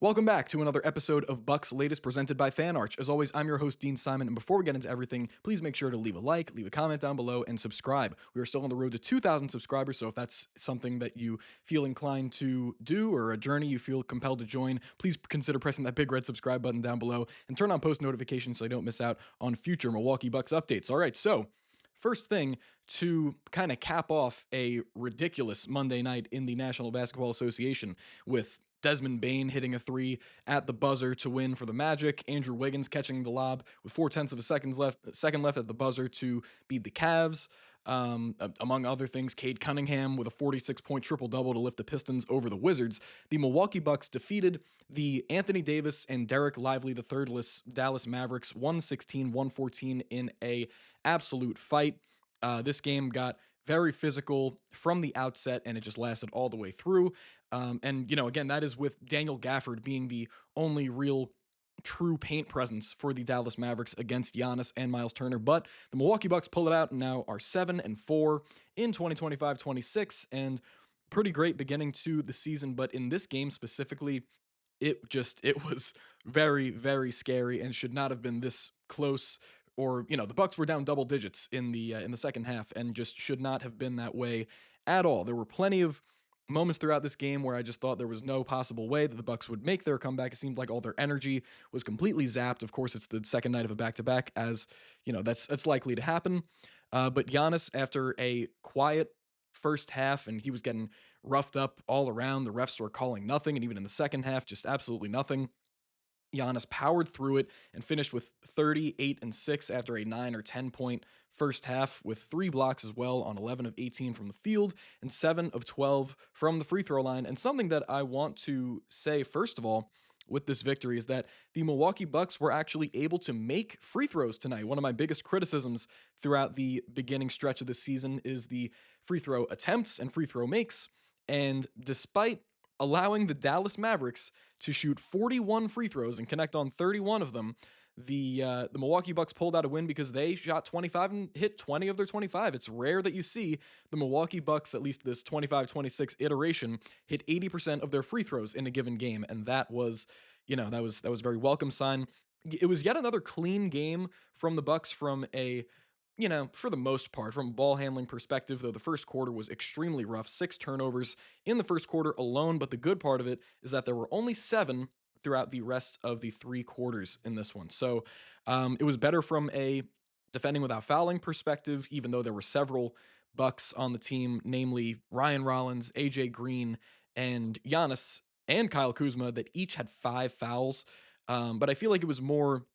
Welcome back to another episode of Bucks Latest presented by FanArch. As always, I'm your host, Dean Simon, and before we get into everything, please make sure to leave a like, leave a comment down below, and subscribe. We are still on the road to 2,000 subscribers, so if that's something that you feel inclined to do or a journey you feel compelled to join, please consider pressing that big red subscribe button down below and turn on post notifications so you don't miss out on future Milwaukee Bucks updates. All right, so first thing to kind of cap off a ridiculous Monday night in the National Basketball Association with Desmond Bain hitting a three at the buzzer to win for the Magic. Andrew Wiggins catching the lob with 4/10 of a second left at the buzzer to beat the Cavs. Among other things, Cade Cunningham with a 46-point triple-double to lift the Pistons over the Wizards. The Milwaukee Bucks defeated the Anthony Davis and Derek Lively the thirdless Dallas Mavericks 116-114 in a absolute fight. This game got very physical from the outset, and it just lasted all the way through. Again, that is with Daniel Gafford being the only real true paint presence for the Dallas Mavericks against Giannis and Miles Turner. But the Milwaukee Bucks pull it out and now are 7-4 in 2025-26, and pretty great beginning to the season. But in this game specifically, it was very, very scary and should not have been this close. Or, the Bucks were down double digits in the second half and just should not have been that way at all. There were plenty of moments throughout this game where I just thought there was no possible way that the Bucks would make their comeback. It seemed like all their energy was completely zapped. Of course, it's the second night of a back-to-back, as that's likely to happen. But Giannis, after a quiet first half, and he was getting roughed up all around, the refs were calling nothing, and even in the second half, just absolutely nothing. Giannis powered through it and finished with 38-6 after a 9 or 10 point first half, with 3 blocks as well on 11 of 18 from the field and 7 of 12 from the free throw line. And something that I want to say, first of all, with this victory is that the Milwaukee Bucks were actually able to make free throws tonight. One of my biggest criticisms throughout the beginning stretch of this season is the free throw attempts and free throw makes. And despite allowing the Mavericks to shoot 41 free throws and connect on 31 of them, the Milwaukee Bucks pulled out a win because they shot 25 and hit 20 of their 25. It's rare that you see the Milwaukee Bucks, at least this 25-26 iteration, hit 80% of their free throws in a given game, and that was, that was a very welcome sign. It was yet another clean game from the Bucks from a for the most part, from a ball handling perspective, though the first quarter was extremely rough, 6 turnovers in the first quarter alone. But the good part of it is that there were only 7 throughout the rest of the 3 quarters in this one. So it was better from a defending without fouling perspective, even though there were several Bucks on the team, namely Ryan Rollins, AJ Green, and Giannis and Kyle Kuzma, that each had 5 fouls. But I feel like it was more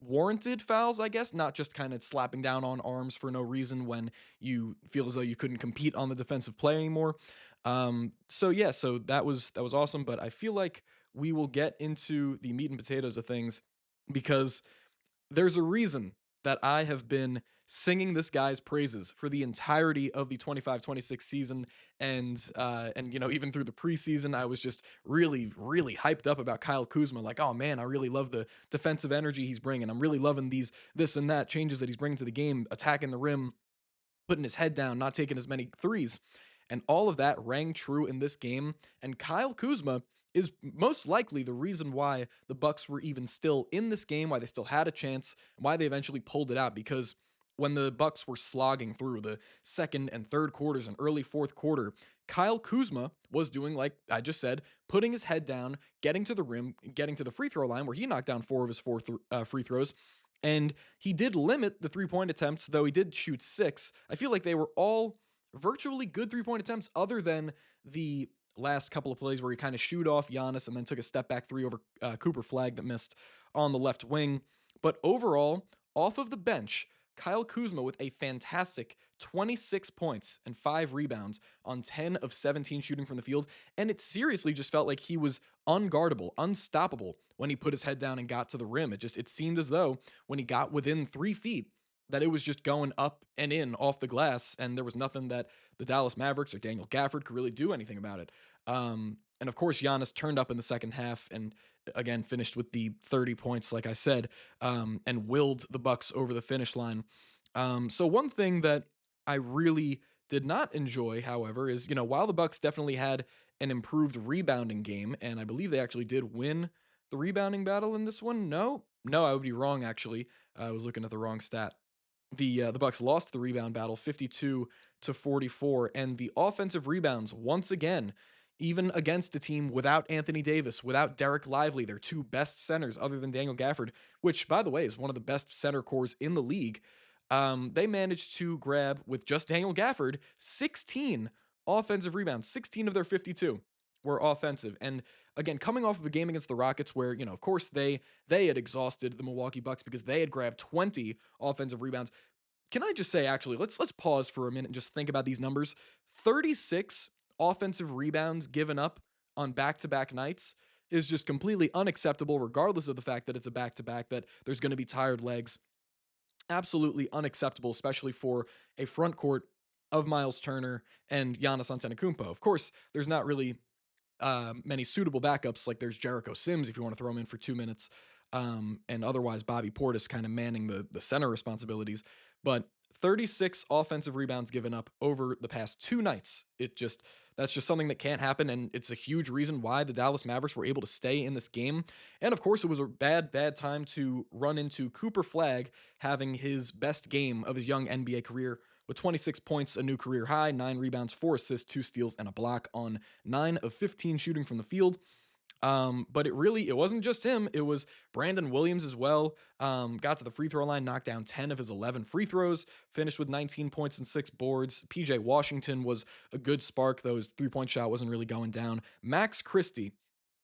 warranted fouls, I guess, not just kind of slapping down on arms for no reason when you feel as though you couldn't compete on the defensive play anymore. So that was awesome, but I feel like we will get into the meat and potatoes of things because there's a reason that I have been singing this guy's praises for the entirety of the 25-26 season, and even through the preseason I was just really, really hyped up about Kyle Kuzma. Like, oh man, I really love the defensive energy he's bringing. I'm really loving these this and that changes that he's bringing to the game, attacking the rim, putting his head down, not taking as many threes. And all of that rang true in this game. And Kyle Kuzma is most likely the reason why the Bucks were even still in this game, why they still had a chance, and why they eventually pulled it out. Because when the Bucks were slogging through the second and third quarters and early fourth quarter, Kyle Kuzma was doing, like I just said, putting his head down, getting to the rim, getting to the free throw line, where he knocked down 4 of his free throws. And he did limit the 3 point attempts, though he did shoot 6. I feel like they were all virtually good 3 point attempts, other than the last couple of plays where he kind of shoot off Giannis and then took a step back 3 over Cooper Flag that missed on the left wing. But overall, off of the bench, Kyle Kuzma with a fantastic 26 points and 5 rebounds on 10 of 17 shooting from the field. And it seriously just felt like he was unguardable, unstoppable when he put his head down and got to the rim. It seemed as though when he got within 3 feet, that it was just going up and in off the glass, and there was nothing that the Dallas Mavericks or Daniel Gafford could really do anything about it. And of course, Giannis turned up in the second half and again finished with the 30 points, like I said, and willed the Bucks over the finish line. So one thing that I really did not enjoy, however, is, while the Bucks definitely had an improved rebounding game, and I believe they actually did win the rebounding battle in this one. No, I would be wrong. Actually, I was looking at the wrong stat. The Bucks lost the rebound battle 52 to 44, and the offensive rebounds once again, even against a team without Anthony Davis, without Derek Lively, their two best centers other than Daniel Gafford, which by the way is one of the best center cores in the league. They managed to grab with just Daniel Gafford 16 offensive rebounds, 16 of their 52 were offensive. And again, coming off of a game against the Rockets where, of course they had exhausted the Milwaukee Bucks because they had grabbed 20 offensive rebounds. Can I just say, actually, let's pause for a minute and just think about these numbers. 36 offensive rebounds given up on back-to-back nights is just completely unacceptable, regardless of the fact that it's a back-to-back, that there's going to be tired legs. Absolutely unacceptable, especially for a front court of Miles Turner and Giannis Antetokounmpo. Of course, there's not really many suitable backups. Like there's Jericho Sims if you want to throw him in for 2 minutes, and otherwise Bobby Portis kind of manning the center responsibilities. But 36 offensive rebounds given up over the past 2 nights. That's just something that can't happen, and it's a huge reason why the Dallas Mavericks were able to stay in this game. And of course, it was a bad time to run into Cooper Flagg having his best game of his young NBA career with 26 points, a new career high, 9 rebounds, 4 assists, 2 steals, and a block on 9 of 15 shooting from the field. But it wasn't just him. It was Brandon Williams as well. Got to the free throw line, knocked down 10 of his 11 free throws, finished with 19 points and 6 boards. PJ Washington was a good spark, though his 3-point shot wasn't really going down. Max Christie,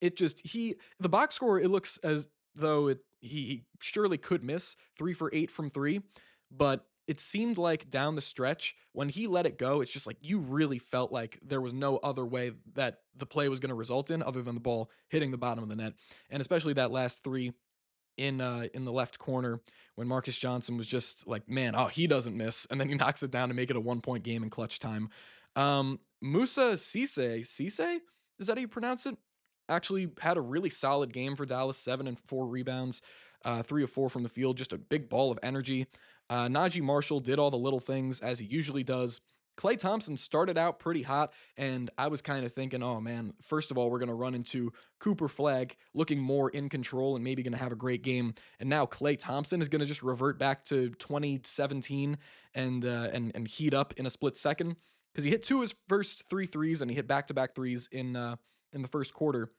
the box score, it looks as though he surely could miss 3 for 8 from three, but it seemed like down the stretch when he let it go, it's just like you really felt like there was no other way that the play was going to result in other than the ball hitting the bottom of the net. And especially that last three in the left corner when Marcus Johnson was just like, man, oh, he doesn't miss, and then he knocks it down to make it a 1-point game in clutch time. Musa Cisse, is that how you pronounce it? Actually had a really solid game for Dallas, 7 and 4 rebounds, 3 of 4 from the field, just a big ball of energy. Najee Marshall did all the little things as he usually does. Klay Thompson started out pretty hot, and I was kind of thinking, oh man, first of all, we're going to run into Cooper Flagg looking more in control and maybe going to have a great game. And now Klay Thompson is going to just revert back to 2017 and heat up in a split second because he hit two of his first three threes and he hit back-to-back threes in the first quarter,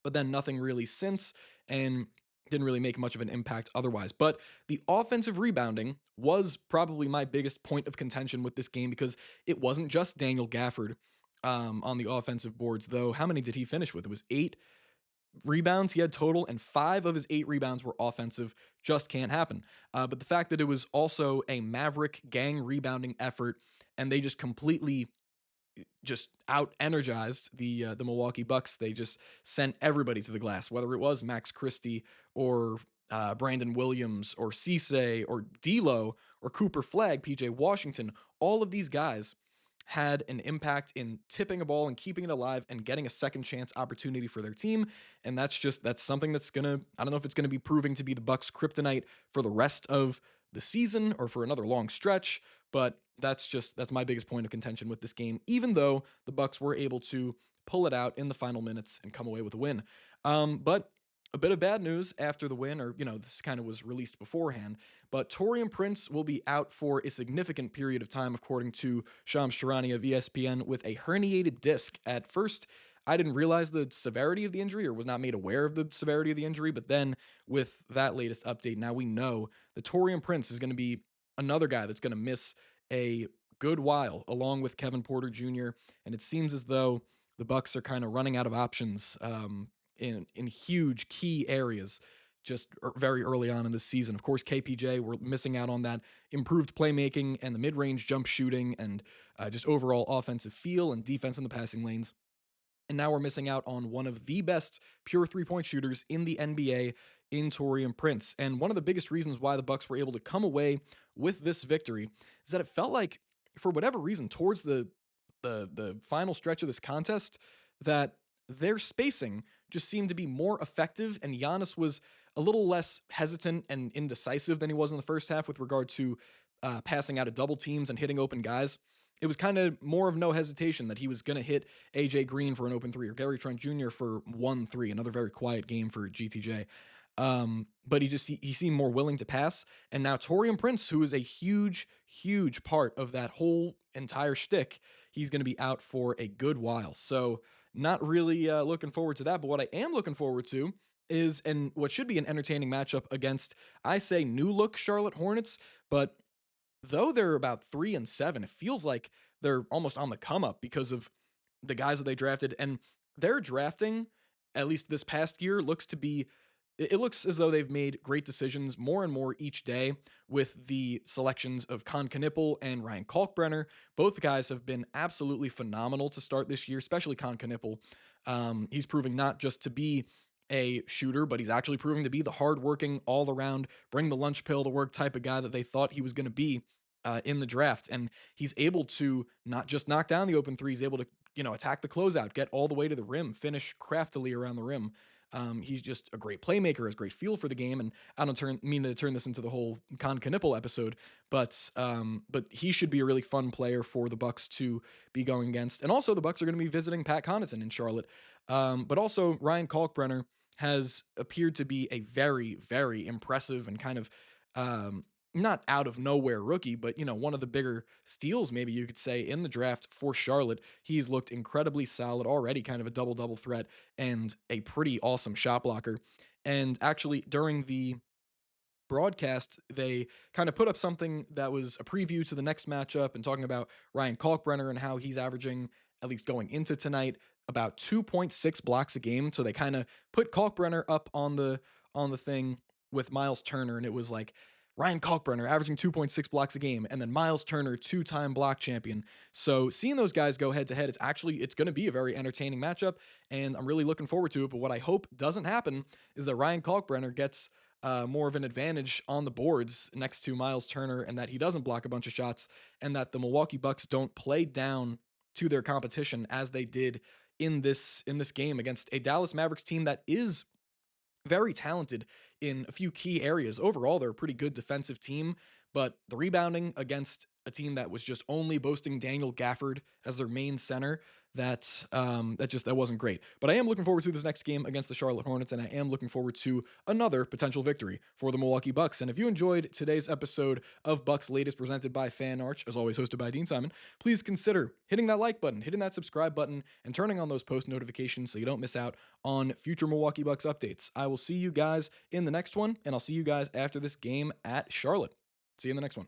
but then nothing really since, and didn't really make much of an impact otherwise. But the offensive rebounding was probably my biggest point of contention with this game because it wasn't just Daniel Gafford on the offensive boards, though. How many did he finish with? It was 8 rebounds he had total, and 5 of his 8 rebounds were offensive. Just can't happen. But the fact that it was also a Maverick gang rebounding effort, and they just completely just out energized the Milwaukee Bucks. They just sent everybody to the glass, whether it was Max Christie or Brandon Williams or Cisse or D'Lo or Cooper Flagg, PJ Washington. All of these guys had an impact in tipping a ball and keeping it alive and getting a second chance opportunity for their team. And that's something that's I don't know if it's gonna be proving to be the Bucks kryptonite for the rest of the season or for another long stretch, but that's my biggest point of contention with this game, even though the Bucks were able to pull it out in the final minutes and come away with a win. But a bit of bad news after the win, or this kind of was released beforehand, but Taurean Prince will be out for a significant period of time, according to Shams Charania of ESPN, with a herniated disc. At first, I didn't realize the severity of the injury or was not made aware of the severity of the injury, but then with that latest update, now we know that Taurean Prince is going to be another guy that's going to miss a good while, along with Kevin Porter Jr. And it seems as though the Bucks are kind of running out of options in huge key areas just very early on in this season. Of course, KPJ, we're missing out on that improved playmaking and the mid-range jump shooting and just overall offensive feel and defense in the passing lanes. And now we're missing out on one of the best pure three-point shooters in the NBA in Taurean Prince. And one of the biggest reasons why the Bucks were able to come away with this victory is that it felt like, for whatever reason, towards the final stretch of this contest, that their spacing just seemed to be more effective, and Giannis was a little less hesitant and indecisive than he was in the first half with regard to passing out of double teams and hitting open guys. it was kind of more of no hesitation that he was going to hit AJ Green for an open three or Gary Trent Jr. for 1-3, another very quiet game for GTJ. But he seemed more willing to pass. And now Torian Prince, who is a huge part of that whole entire shtick, he's going to be out for a good while. So not really looking forward to that. But what I am looking forward to is and what should be an entertaining matchup against, I say, new look Charlotte Hornets, but though they're about 3-7, it feels like they're almost on the come up because of the guys that they drafted. And their drafting, at least this past year, looks to be it looks as though they've made great decisions more and more each day with the selections of Con Knipple and Ryan Kalkbrenner. Both guys have been absolutely phenomenal to start this year, especially Con Knipple. He's proving not just to be a shooter, but he's actually proving to be the hardworking, all around, bring the lunch pill to work type of guy that they thought he was going to be in the draft. And he's able to not just knock down the open three, he's able to, attack the closeout, get all the way to the rim, finish craftily around the rim. He's just a great playmaker, has great feel for the game, and I don't mean to turn this into the whole Con Knipple episode, but he should be a really fun player for the Bucks to be going against. And also, the Bucks are going to be visiting Pat Connaughton in Charlotte, but also Ryan Kalkbrenner has appeared to be a very impressive and kind of not out of nowhere rookie, but one of the bigger steals, maybe you could say, in the draft for Charlotte. He's looked incredibly solid already, kind of a double threat and a pretty awesome shot blocker. And actually, during the broadcast, they kind of put up something that was a preview to the next matchup and talking about Ryan Kalkbrenner and how he's averaging, at least going into tonight, about 2.6 blocks a game. So they kind of put Kalkbrenner up on the thing with Miles Turner, and it was like Ryan Kalkbrenner averaging 2.6 blocks a game, and then Miles Turner, two-time block champion. So seeing those guys go head to head, it's going to be a very entertaining matchup, and I'm really looking forward to it. But what I hope doesn't happen is that Ryan Kalkbrenner gets more of an advantage on the boards next to Miles Turner, and that he doesn't block a bunch of shots, and that the Milwaukee Bucks don't play down to their competition as they did in this game against a Dallas Mavericks team that is very talented in a few key areas. Overall, they're a pretty good defensive team, but the rebounding against a team that was just only boasting Daniel Gafford as their main center, that wasn't great. But I am looking forward to this next game against the Charlotte Hornets, and I am looking forward to another potential victory for the Milwaukee Bucks. And if you enjoyed today's episode of Bucks Latest presented by Fan Arch, as always hosted by Dean Simon, please consider hitting that like button, hitting that subscribe button, and turning on those post notifications so you don't miss out on future Milwaukee Bucks updates. I will see you guys in the next one, and I'll see you guys after this game at Charlotte. See you in the next one.